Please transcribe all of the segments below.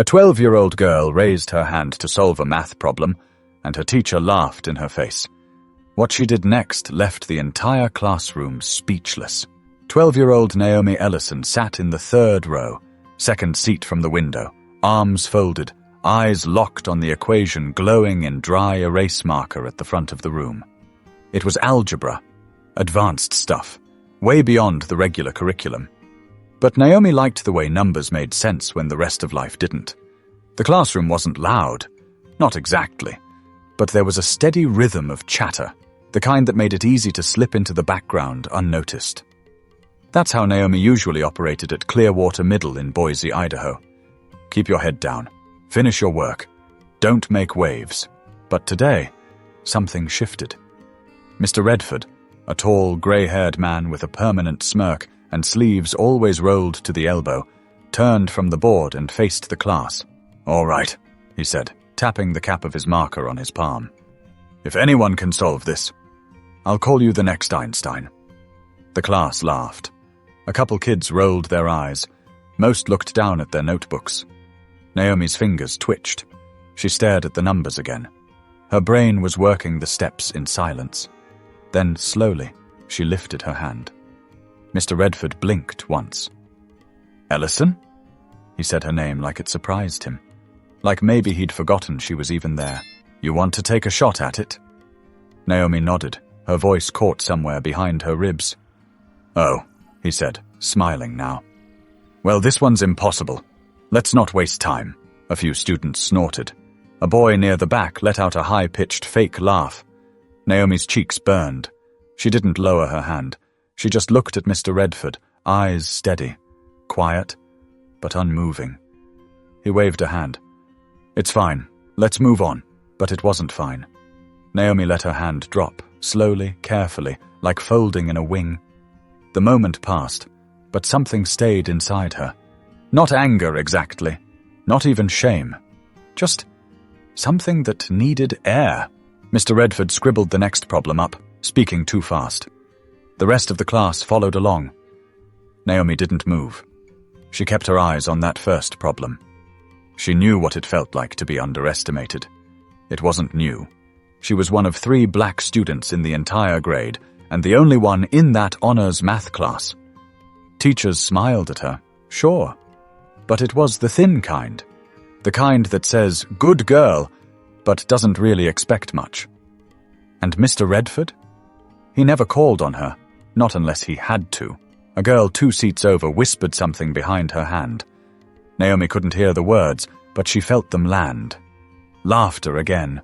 A 12-year-old girl raised her hand to solve a math problem, and her teacher laughed in her face. What she did next left the entire classroom speechless. 12-year-old Naomi Ellison sat in the third row, second seat from the window, arms folded, eyes locked on the equation glowing in dry erase marker at the front of the room. It was algebra, advanced stuff, way beyond the regular curriculum. But Naomi liked the way numbers made sense when the rest of life didn't. The classroom wasn't loud, not exactly, but there was a steady rhythm of chatter, the kind that made it easy to slip into the background unnoticed. That's how Naomi usually operated at Clearwater Middle in Boise, Idaho. Keep your head down. Finish your work. Don't make waves. But today, something shifted. Mr. Redford, a tall, grey-haired man with a permanent smirk and sleeves always rolled to the elbow, turned from the board and faced the class. "All right," he said, tapping the cap of his marker on his palm. "If anyone can solve this, I'll call you the next Einstein." The class laughed. A couple kids rolled their eyes. Most looked down at their notebooks. Naomi's fingers twitched. She stared at the numbers again. Her brain was working the steps in silence. Then, slowly, she lifted her hand. Mr. Redford blinked once. "Ellison?" He said her name like it surprised him. Like maybe he'd forgotten she was even there. "You want to take a shot at it?" Naomi nodded, her voice caught somewhere behind her ribs. "Oh," he said, smiling now. "Well, this one's impossible. Let's not waste time." A few students snorted. A boy near the back let out a high-pitched fake laugh. Naomi's cheeks burned. She didn't lower her hand. She just looked at Mr. Redford, eyes steady, quiet, but unmoving. He waved a hand. "It's fine. Let's move on." But it wasn't fine. Naomi let her hand drop, slowly, carefully, like folding in a wing. The moment passed, but something stayed inside her. Not anger exactly, not even shame. Just something that needed air. Mr. Redford scribbled the next problem up, speaking too fast. The rest of the class followed along. Naomi didn't move. She kept her eyes on that first problem. She knew what it felt like to be underestimated. It wasn't new. She was one of 3 black students in the entire grade, and the only one in that honors math class. Teachers smiled at her, sure, but it was the thin kind. The kind that says, "Good girl," but doesn't really expect much. And Mr. Redford? He never called on her, not unless he had to. A girl 2 seats over whispered something behind her hand. Naomi couldn't hear the words, but she felt them land. Laughter again.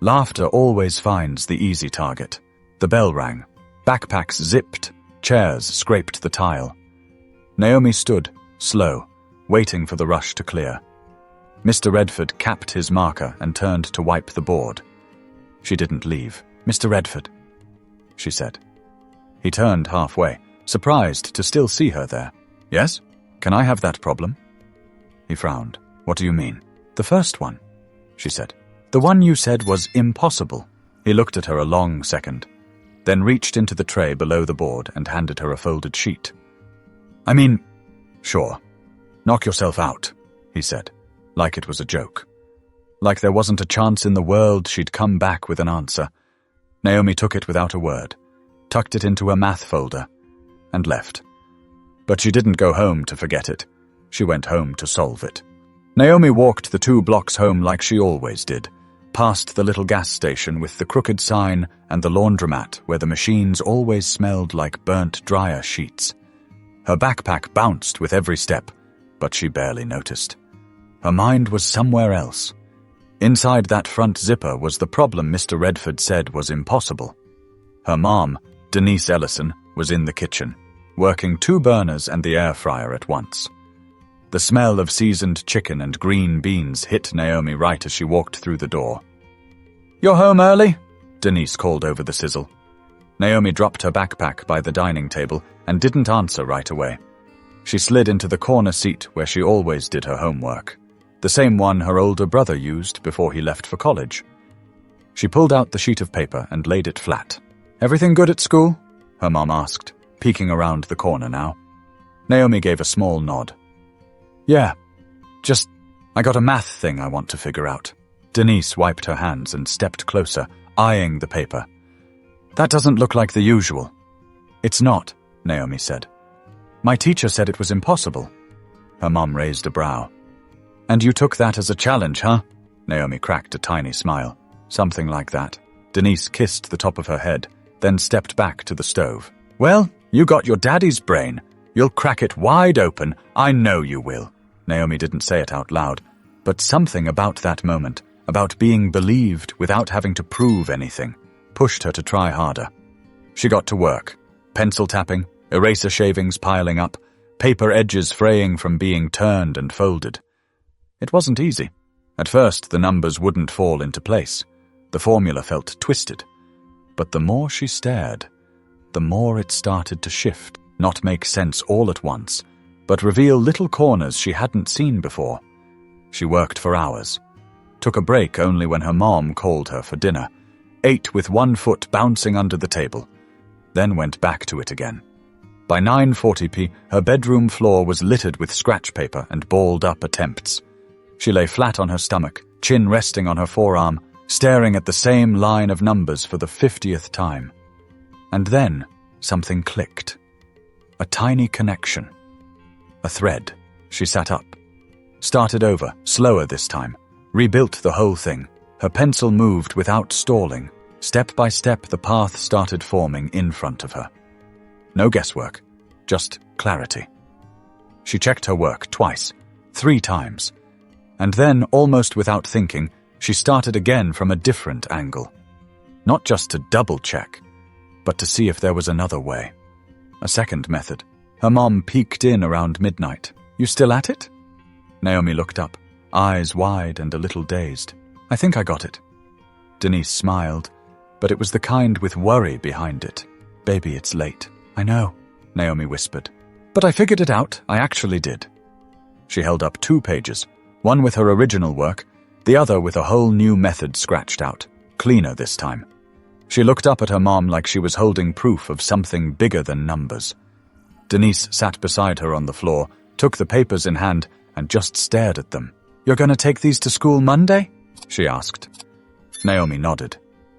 Laughter always finds the easy target. The bell rang. Backpacks zipped. Chairs scraped the tile. Naomi stood, slow, waiting for the rush to clear. Mr. Redford capped his marker and turned to wipe the board. She didn't leave. "Mr. Redford," she said. He turned halfway, surprised to still see her there. "Yes? Can I have that problem?" He frowned. "What do you mean?" "The first one," she said. "The one you said was impossible." He looked at her a long second, then reached into the tray below the board and handed her a folded sheet. "I mean, sure. Knock yourself out," he said, like it was a joke. Like there wasn't a chance in the world she'd come back with an answer. Naomi took it without a word, tucked it into her math folder, and left. But she didn't go home to forget it. She went home to solve it. Naomi walked the 2 blocks home like she always did, past the little gas station with the crooked sign and the laundromat where the machines always smelled like burnt dryer sheets. Her backpack bounced with every step, but she barely noticed. Her mind was somewhere else. Inside that front zipper was the problem Mr. Redford said was impossible. Her mom, Denise Ellison, was in the kitchen, working 2 burners and the air fryer at once. The smell of seasoned chicken and green beans hit Naomi right as she walked through the door. "You're home early?" Denise called over the sizzle. Naomi dropped her backpack by the dining table and didn't answer right away. She slid into the corner seat where she always did her homework, the same one her older brother used before he left for college. She pulled out the sheet of paper and laid it flat. "Everything good at school?" her mom asked, peeking around the corner now. Naomi gave a small nod. "Yeah, just I got a math thing I want to figure out. Denise wiped her hands and stepped closer, eyeing the paper. That doesn't look like the usual. It's not, Naomi said. My teacher said it was impossible. Her mom raised a brow. And you took that as a challenge, huh? Naomi cracked a tiny smile. Something like that. Denise kissed the top of her head, then stepped back to the stove. Well, you got your daddy's brain. You'll crack it wide open. I know you will. Naomi didn't say it out loud, but something about that moment, about being believed without having to prove anything, pushed her to try harder. She got to work. Pencil tapping, eraser shavings piling up, paper edges fraying from being turned and folded. It wasn't easy. At first, the numbers wouldn't fall into place. The formula felt twisted. But the more she stared, the more it started to shift, not make sense all at once, but reveal little corners she hadn't seen before. She worked for hours, took a break only when her mom called her for dinner, ate with one foot bouncing under the table, then went back to it again. By 9:40 her bedroom floor was littered with scratch paper and balled-up attempts. She lay flat on her stomach, chin resting on her forearm, staring at the same line of numbers for the 50th time. And then something clicked. A tiny connection. A thread. She sat up. Started over, slower this time. Rebuilt the whole thing. Her pencil moved without stalling. Step by step, the path started forming in front of her. No guesswork, just clarity. She checked her work twice, 3 times. And then, almost without thinking, she started again from a different angle. Not just to double-check, but to see if there was another way. A second method. Her mom peeked in around midnight. You still at it? Naomi looked up, eyes wide and a little dazed. I think I got it. Denise smiled, but it was the kind with worry behind it. Baby, it's late. I know, Naomi whispered. But I figured it out. I actually did. She held up 2 pages, one with her original work, the other with a whole new method scratched out, cleaner this time. She looked up at her mom like she was holding proof of something bigger than numbers. Denise sat beside her on the floor, took the papers in hand, and just stared at them. You're going to take these to school Monday? She asked. Naomi nodded.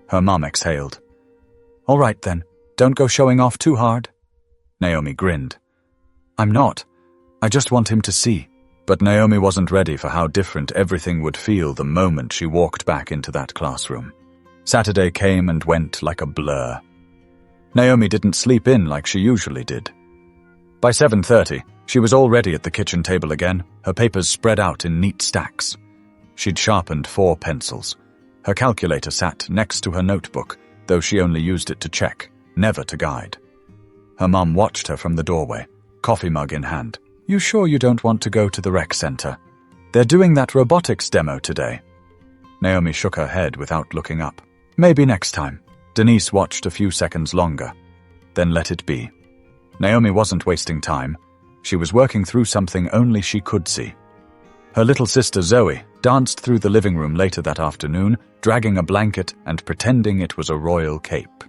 Her mom exhaled. All right then, don't go showing off too hard. Naomi grinned. I'm not. I just want him to see. But Naomi wasn't ready for how different everything would feel the moment she walked back into that classroom. Saturday came and went like a blur. Naomi didn't sleep in like she usually did. By 7:30, she was already at the kitchen table again, her papers spread out in neat stacks. She'd sharpened 4 pencils. Her calculator sat next to her notebook, though she only used it to check, never to guide. Her mum watched her from the doorway, coffee mug in hand. You sure you don't want to go to the rec center? They're doing that robotics demo today. Naomi shook her head without looking up. Maybe next time. Denise watched a few seconds longer, then let it be. Naomi wasn't wasting time. She was working through something only she could see. Her little sister Zoe danced through the living room later that afternoon, dragging a blanket and pretending it was a royal cape.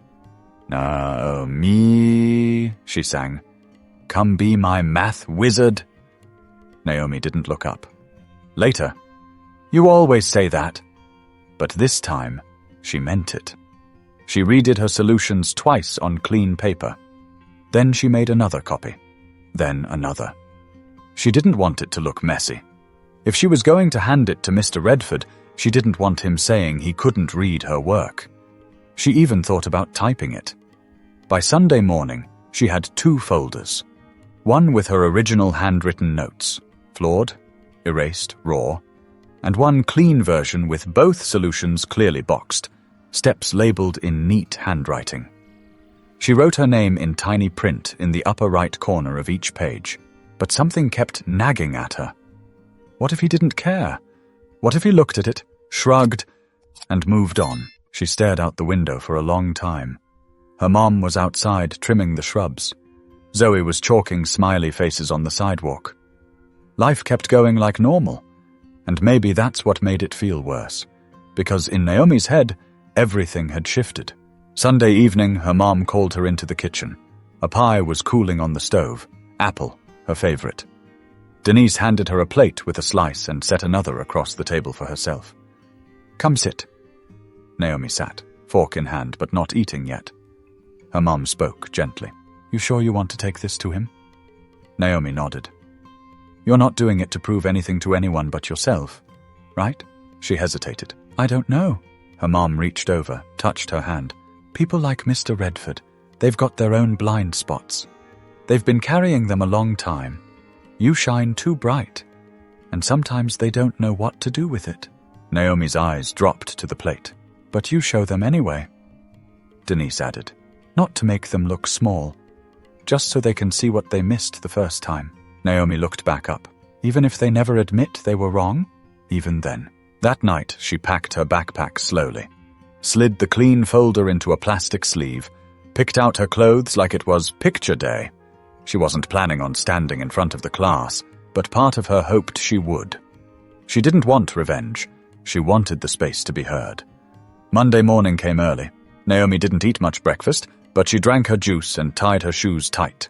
Naomi, she sang. Come be my math wizard. Naomi didn't look up. Later, you always say that. But this time, she meant it. She redid her solutions twice on clean paper. Then she made another copy. Then another. She didn't want it to look messy. If she was going to hand it to Mr. Redford, she didn't want him saying he couldn't read her work. She even thought about typing it. By Sunday morning, she had 2 folders. One with her original handwritten notes, flawed, erased, raw, and one clean version with both solutions clearly boxed, steps labeled in neat handwriting. She wrote her name in tiny print in the upper right corner of each page, but something kept nagging at her. What if he didn't care? What if he looked at it, shrugged, and moved on? She stared out the window for a long time. Her mom was outside trimming the shrubs. Zoe was chalking smiley faces on the sidewalk. Life kept going like normal, and maybe that's what made it feel worse, because in Naomi's head, everything had shifted. Sunday evening, her mom called her into the kitchen. A pie was cooling on the stove, apple, her favorite. Denise handed her a plate with a slice and set another across the table for herself. "Come sit." Naomi sat, fork in hand, but not eating yet. Her mom spoke gently. "You sure you want to take this to him?" Naomi nodded. "You're not doing it to prove anything to anyone but yourself, right?" She hesitated. "I don't know." Her mom reached over, touched her hand. "People like Mr. Redford, they've got their own blind spots. They've been carrying them a long time. You shine too bright, and sometimes they don't know what to do with it." Naomi's eyes dropped to the plate. "But you show them anyway," Denise added. "Not to make them look small, just so they can see what they missed the first time." Naomi looked back up. "Even if they never admit they were wrong?" "Even then." That night, she packed her backpack slowly, slid the clean folder into a plastic sleeve, picked out her clothes like it was picture day. She wasn't planning on standing in front of the class, but part of her hoped she would. She didn't want revenge. She wanted the space to be heard. Monday morning came early. Naomi didn't eat much breakfast, but she drank her juice and tied her shoes tight.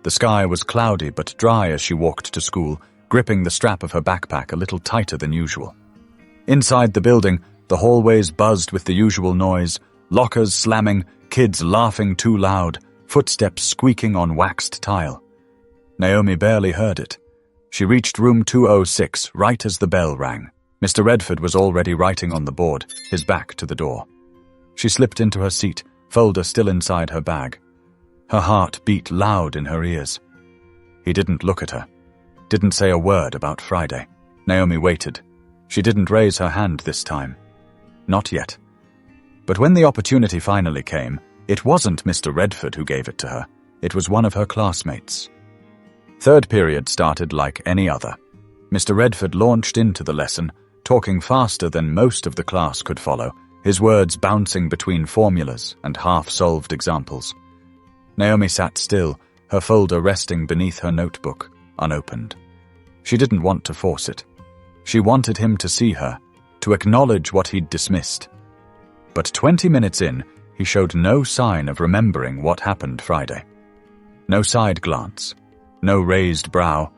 The sky was cloudy but dry as she walked to school, gripping the strap of her backpack a little tighter than usual. Inside the building, the hallways buzzed with the usual noise, lockers slamming, kids laughing too loud, footsteps squeaking on waxed tile. Naomi barely heard it. She reached room 206 right as the bell rang. Mr. Redford was already writing on the board, his back to the door. She slipped into her seat, folder still inside her bag. Her heart beat loud in her ears. He didn't look at her, didn't say a word about Friday. Naomi waited. She didn't raise her hand this time. Not yet. But when the opportunity finally came, it wasn't Mr. Redford who gave it to her. It was one of her classmates. Third period started like any other. Mr. Redford launched into the lesson, talking faster than most of the class could follow, his words bouncing between formulas and half-solved examples. Naomi sat still, her folder resting beneath her notebook, unopened. She didn't want to force it. She wanted him to see her, to acknowledge what he'd dismissed. But 20 minutes in, he showed no sign of remembering what happened Friday. No side glance, no raised brow,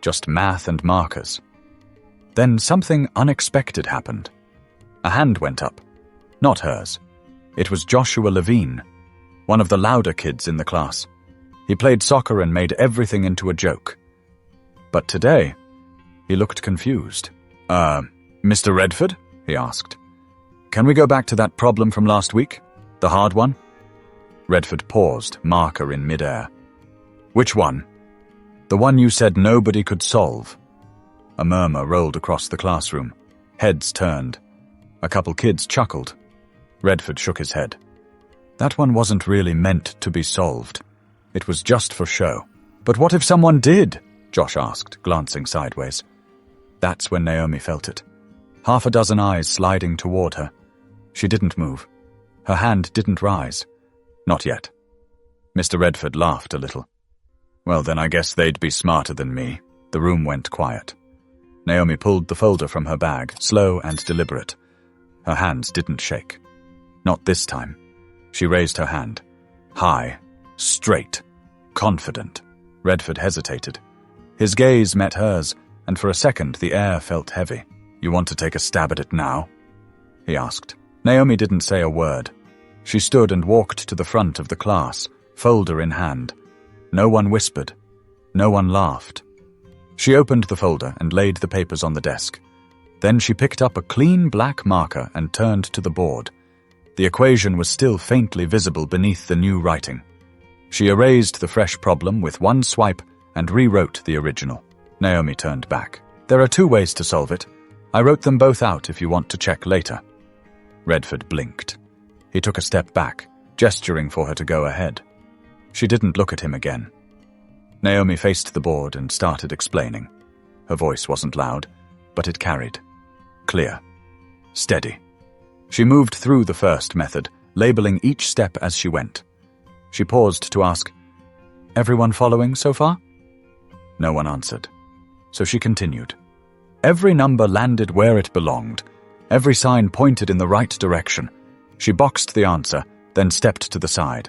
just math and markers. Then something unexpected happened. A hand went up. Not hers. It was Joshua Levine, one of the louder kids in the class. He played soccer and made everything into a joke. But today, he looked confused. Mr. Redford?" he asked. "Can we go back to that problem from last week? The hard one?" Redford paused, marker in midair. "Which one?" "The one you said nobody could solve." A murmur rolled across the classroom. Heads turned. A couple kids chuckled. Redford shook his head. "That one wasn't really meant to be solved. It was just for show." "But what if someone did?" Josh asked, glancing sideways. That's when Naomi felt it. Half a dozen eyes sliding toward her. She didn't move. Her hand didn't rise. Not yet. Mr. Redford laughed a little. "Well, then I guess they'd be smarter than me." The room went quiet. Naomi pulled the folder from her bag, slow and deliberate. Her hands didn't shake. Not this time. She raised her hand. High, straight, confident. Redford hesitated. His gaze met hers, and for a second the air felt heavy. "You want to take a stab at it now?" he asked. Naomi didn't say a word. She stood and walked to the front of the class, folder in hand. No one whispered. No one laughed. She opened the folder and laid the papers on the desk. Then she picked up a clean black marker and turned to the board. The equation was still faintly visible beneath the new writing. She erased the fresh problem with one swipe and rewrote the original. Naomi turned back. "There are 2 ways to solve it. I wrote them both out if you want to check later." Redford blinked. He took a step back, gesturing for her to go ahead. She didn't look at him again. Naomi faced the board and started explaining. Her voice wasn't loud, but it carried. Clear. Steady. She moved through the first method, labeling each step as she went. She paused to ask, "Everyone following so far?" No one answered. So she continued. Every number landed where it belonged. Every sign pointed in the right direction. She boxed the answer, then stepped to the side.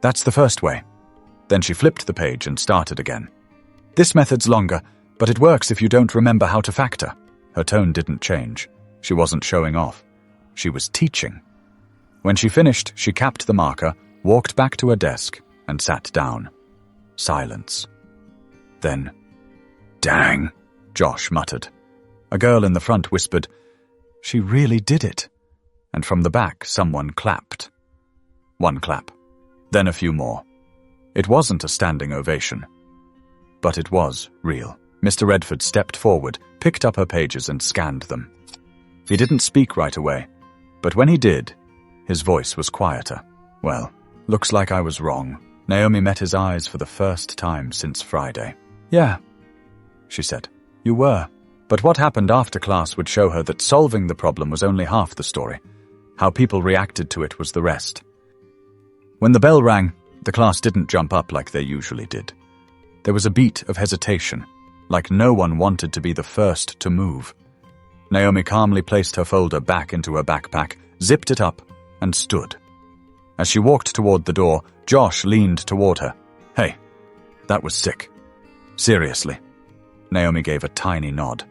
"That's the first way." Then she flipped the page and started again. "This method's longer, But it works if you don't remember how to factor. Her tone didn't change. She wasn't showing off. She was teaching. When she finished, she capped the marker, walked back to her desk, and sat down. Silence. Then, "Dang," Josh muttered. A girl in the front whispered, "She really did it." And from the back, someone clapped. One clap. Then a few more. It wasn't a standing ovation. But it was real. Mr. Redford stepped forward, picked up her pages and scanned them. He didn't speak right away, but when he did, his voice was quieter. "Well, looks like I was wrong." Naomi met his eyes for the first time since Friday. "Yeah," she said, "you were." But what happened after class would show her that solving the problem was only half the story. How people reacted to it was the rest. When the bell rang, the class didn't jump up like they usually did. There was a beat of hesitation, like no one wanted to be the first to move. Naomi calmly placed her folder back into her backpack, zipped it up, and stood. As she walked toward the door, Josh leaned toward her. "Hey, that was sick. Seriously." Naomi gave a tiny nod.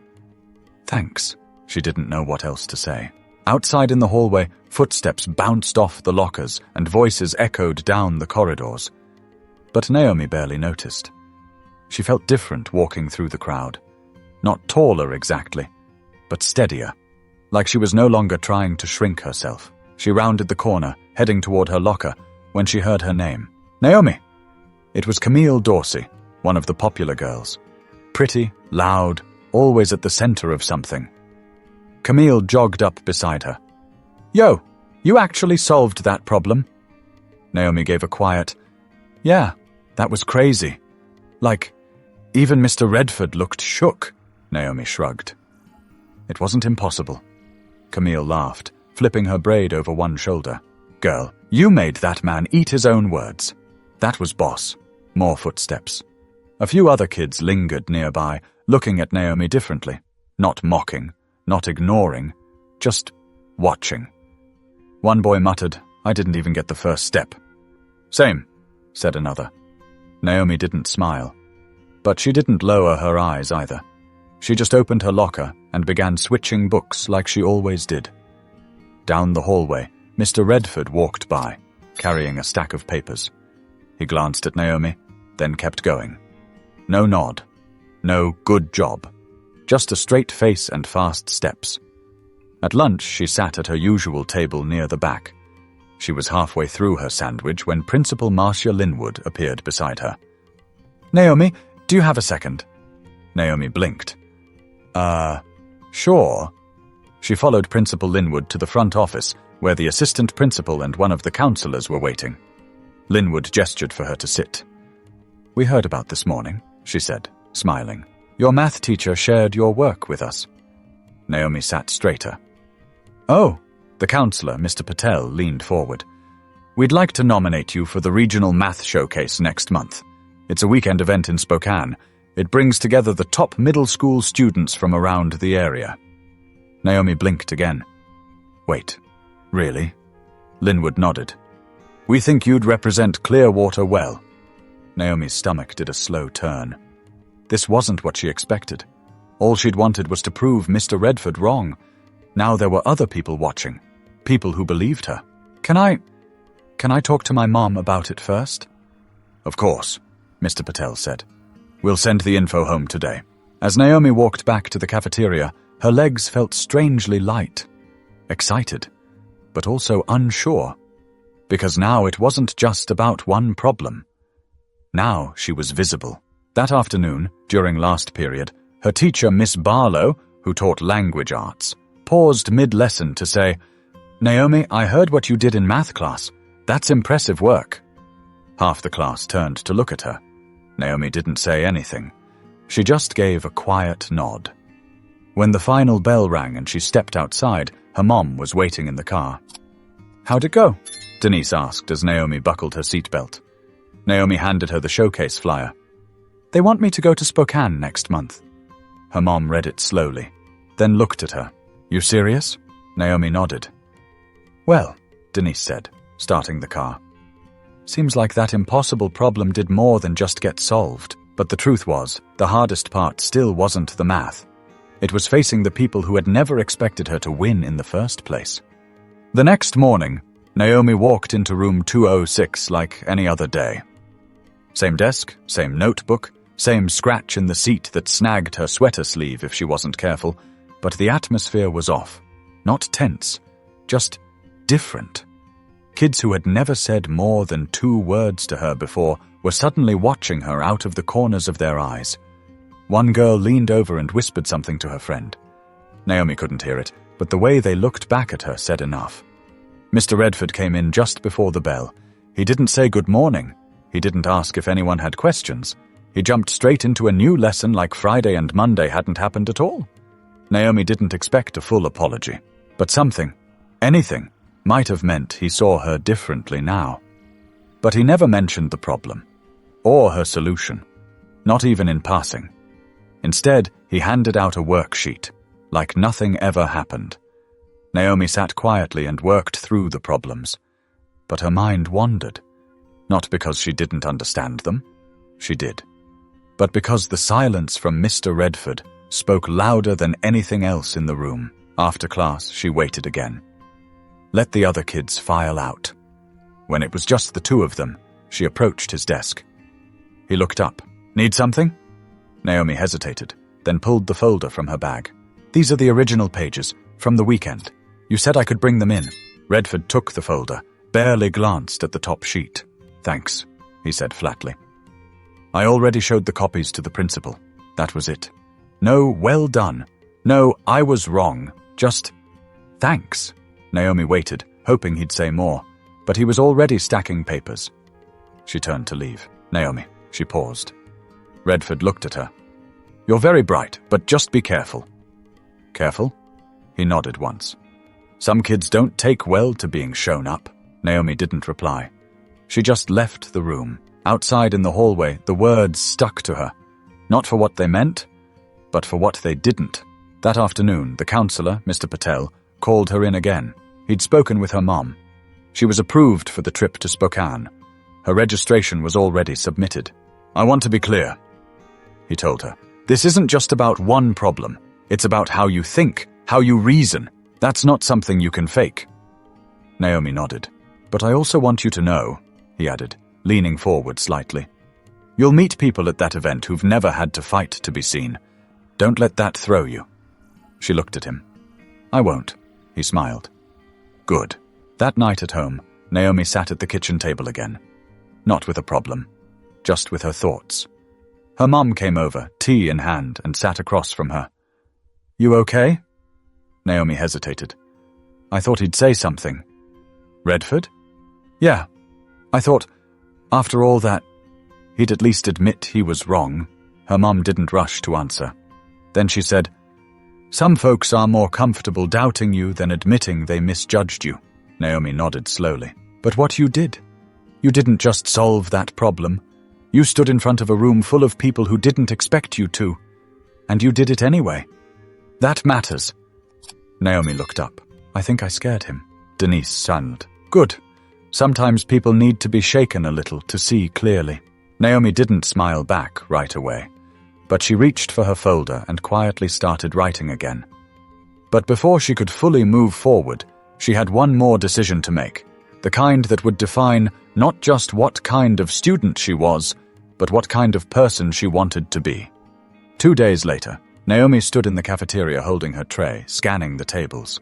"Thanks." She didn't know what else to say. Outside in the hallway, footsteps bounced off the lockers and voices echoed down the corridors. But Naomi barely noticed. She felt different walking through the crowd. Not taller exactly, but steadier, like she was no longer trying to shrink herself. She rounded the corner, heading toward her locker, when she heard her name. "Naomi!" It was Camille Dorsey, one of the popular girls. Pretty, loud, always at the center of something. Camille jogged up beside her. "Yo, you actually solved that problem?" Naomi gave a quiet, "Yeah, that was crazy. Like, even Mr. Redford looked shook." Naomi shrugged. "It wasn't impossible." Camille laughed, flipping her braid over one shoulder. "Girl, you made that man eat his own words." That was boss. More footsteps. A few other kids lingered nearby, looking at Naomi differently. Not mocking, not ignoring, just watching. One boy muttered, "I didn't even get the first step." "Same," said another. Naomi didn't smile. But she didn't lower her eyes either. She just opened her locker and began switching books like she always did. Down the hallway, Mr. Redford walked by, carrying a stack of papers. He glanced at Naomi, then kept going. No nod. No good job. Just a straight face and fast steps. At lunch, she sat at her usual table near the back. She was halfway through her sandwich when Principal Marcia Linwood appeared beside her. "Naomi, do you have a second?" Naomi blinked. Sure." She followed Principal Linwood to the front office, where the assistant principal and one of the counselors were waiting. Linwood gestured for her to sit. "We heard about this morning," she said, smiling. "Your math teacher shared your work with us." Naomi sat straighter. "Oh," the counselor, Mr. Patel, leaned forward. "We'd like to nominate you for the Regional Math Showcase next month. It's a weekend event in Spokane. It brings together the top middle school students from around the area." Naomi blinked again. "Wait, really?" Linwood nodded. "We think you'd represent Clearwater well." Naomi's stomach did a slow turn. This wasn't what she expected. All she'd wanted was to prove Mr. Redford wrong. Now there were other people watching. People who believed her. Can I talk to my mom about it first?" "Of course," Mr. Patel said. "We'll send the info home today." As Naomi walked back to the cafeteria, her legs felt strangely light. Excited, but also unsure. Because now it wasn't just about one problem. Now she was visible. That afternoon, during last period, her teacher, Miss Barlow, who taught language arts, paused mid-lesson to say, "Naomi, I heard what you did in math class. That's impressive work." Half the class turned to look at her. Naomi didn't say anything. She just gave a quiet nod. When the final bell rang and she stepped outside, her mom was waiting in the car. "How'd it go?" Denise asked as Naomi buckled her seatbelt. Naomi handed her the showcase flyer. "They want me to go to Spokane next month." Her mom read it slowly, then looked at her. "You serious?" Naomi nodded. "Well," Denise said, starting the car. "Seems like that impossible problem did more than just get solved." But the truth was, the hardest part still wasn't the math. It was facing the people who had never expected her to win in the first place. The next morning, Naomi walked into room 206 like any other day. Same desk, same notebook, same scratch in the seat that snagged her sweater sleeve if she wasn't careful, but the atmosphere was off. Not tense, just different. Kids who had never said more than 2 words to her before were suddenly watching her out of the corners of their eyes. One girl leaned over and whispered something to her friend. Naomi couldn't hear it, but the way they looked back at her said enough. Mr. Redford came in just before the bell. He didn't say good morning. He didn't ask if anyone had questions. He jumped straight into a new lesson like Friday and Monday hadn't happened at all. Naomi didn't expect a full apology, but something, anything, might have meant he saw her differently now. But he never mentioned the problem, or her solution, not even in passing. Instead, he handed out a worksheet, like nothing ever happened. Naomi sat quietly and worked through the problems, but her mind wandered, not because she didn't understand them, she did, but because the silence from Mr. Redford spoke louder than anything else in the room. After class, she waited again. Let the other kids file out. When it was just the 2 of them, she approached his desk. He looked up. Need something? Naomi hesitated, then pulled the folder from her bag. These are the original pages, from the weekend. You said I could bring them in. Redford took the folder, barely glanced at the top sheet. Thanks, he said flatly. I already showed the copies to the principal. That was it. No, well done. No, I was wrong. Just, thanks. Naomi waited, hoping he'd say more, but he was already stacking papers. She turned to leave. Naomi, she paused. Redford looked at her. You're very bright, but just be careful. Careful? He nodded once. Some kids don't take well to being shown up. Naomi didn't reply. She just left the room. Outside in the hallway, the words stuck to her. Not for what they meant, but for what they didn't. That afternoon, the counselor, Mr. Patel, called her in again. He'd spoken with her mom. She was approved for the trip to Spokane. Her registration was already submitted. I want to be clear, he told her. This isn't just about one problem. It's about how you think, how you reason. That's not something you can fake. Naomi nodded. But I also want you to know, he added, leaning forward slightly. You'll meet people at that event who've never had to fight to be seen. Don't let that throw you. She looked at him. I won't, he smiled. Good. That night at home, Naomi sat at the kitchen table again. Not with a problem, just with her thoughts. Her mom came over, tea in hand, and sat across from her. You okay? Naomi hesitated. I thought he'd say something. Redford? Yeah. I thought, after all that, he'd at least admit he was wrong. Her mom didn't rush to answer. Then she said, Some folks are more comfortable doubting you than admitting they misjudged you. Naomi nodded slowly. But what you did? You didn't just solve that problem. You stood in front of a room full of people who didn't expect you to. And you did it anyway. That matters. Naomi looked up. I think I scared him. Denise smiled. Good. Sometimes people need to be shaken a little to see clearly. Naomi didn't smile back right away, but she reached for her folder and quietly started writing again. But before she could fully move forward, she had one more decision to make, the kind that would define not just what kind of student she was, but what kind of person she wanted to be. 2 days later, Naomi stood in the cafeteria holding her tray, scanning the tables.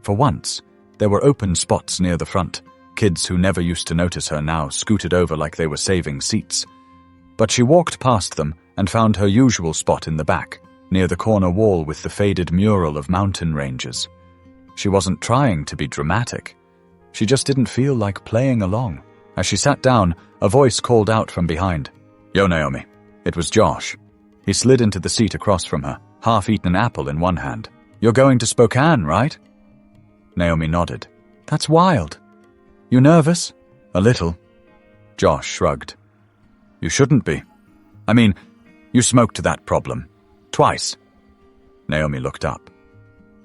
For once, there were open spots near the front. Kids who never used to notice her now scooted over like they were saving seats. But she walked past them and found her usual spot in the back, near the corner wall with the faded mural of mountain ranges. She wasn't trying to be dramatic. She just didn't feel like playing along. As she sat down, a voice called out from behind. Yo, Naomi. It was Josh. He slid into the seat across from her, half-eaten apple in one hand. You're going to Spokane, right? Naomi nodded. That's wild. You nervous? A little. Josh shrugged. You shouldn't be. I mean, you smoked that problem. Twice. Naomi looked up.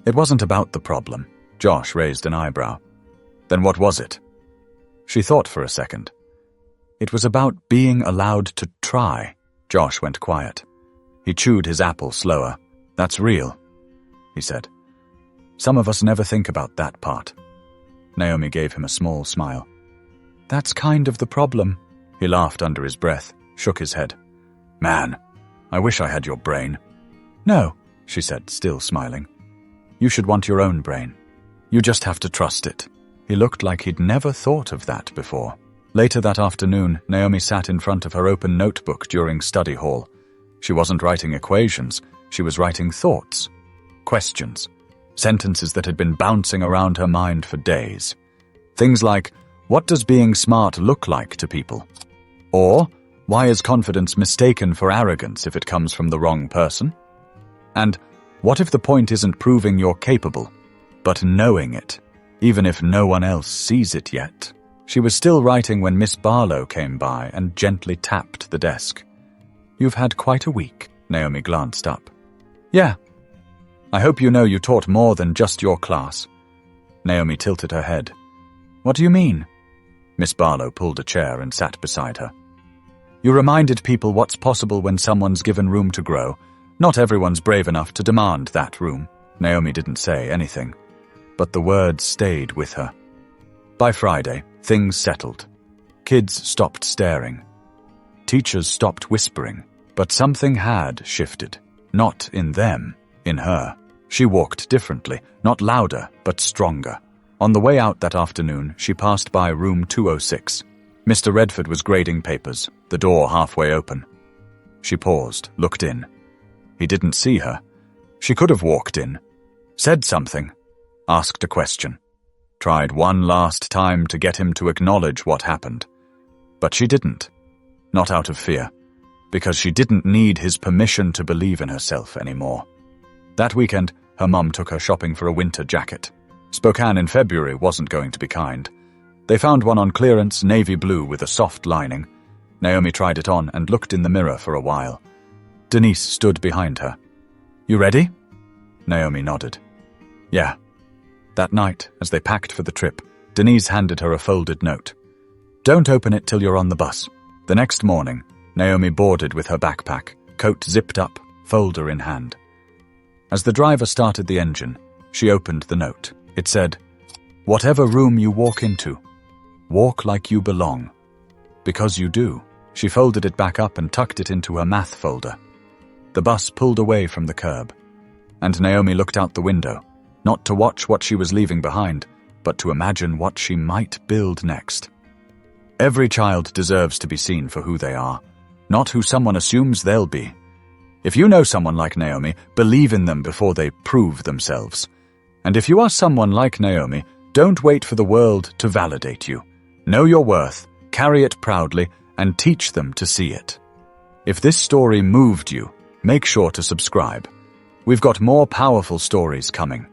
It wasn't about the problem. Josh raised an eyebrow. Then what was it? She thought for a second. It was about being allowed to try. Josh went quiet. He chewed his apple slower. That's real, he said. Some of us never think about that part. Naomi gave him a small smile. That's kind of the problem. He laughed under his breath, shook his head. Man, I wish I had your brain. No, she said, still smiling. You should want your own brain. You just have to trust it. He looked like he'd never thought of that before. Later that afternoon, Naomi sat in front of her open notebook during study hall. She wasn't writing equations, she was writing thoughts, questions, sentences that had been bouncing around her mind for days. Things like, what does being smart look like to people? Or, why is confidence mistaken for arrogance if it comes from the wrong person? And, what if the point isn't proving you're capable, but knowing it, even if no one else sees it yet? She was still writing when Miss Barlow came by and gently tapped the desk. You've had quite a week, Naomi glanced up. Yeah. I hope you know you taught more than just your class. Naomi tilted her head. What do you mean? Miss Barlow pulled a chair and sat beside her. You reminded people what's possible when someone's given room to grow. Not everyone's brave enough to demand that room. Naomi didn't say anything, but the words stayed with her. By Friday, things settled. Kids stopped staring. Teachers stopped whispering, but something had shifted. Not in them, in her. She walked differently, not louder, but stronger. On the way out that afternoon, she passed by room 206. Mr. Redford was grading papers, the door halfway open. She paused, looked in. He didn't see her. She could have walked in, said something, asked a question, tried one last time to get him to acknowledge what happened. But she didn't. Not out of fear, because she didn't need his permission to believe in herself anymore. That weekend, her mum took her shopping for a winter jacket. Spokane in February wasn't going to be kind. They found one on clearance, navy blue with a soft lining. Naomi tried it on and looked in the mirror for a while. Denise stood behind her. You ready? Naomi nodded. Yeah. That night, as they packed for the trip, Denise handed her a folded note. Don't open it till you're on the bus. The next morning, Naomi boarded with her backpack, coat zipped up, folder in hand. As the driver started the engine, she opened the note. It said, whatever room you walk into, walk like you belong. Because you do. She folded it back up and tucked it into her math folder. The bus pulled away from the curb, and Naomi looked out the window, not to watch what she was leaving behind, but to imagine what she might build next. Every child deserves to be seen for who they are, not who someone assumes they'll be. If you know someone like Naomi, believe in them before they prove themselves. And if you are someone like Naomi, don't wait for the world to validate you. Know your worth, carry it proudly, and teach them to see it. If this story moved you, make sure to subscribe. We've got more powerful stories coming.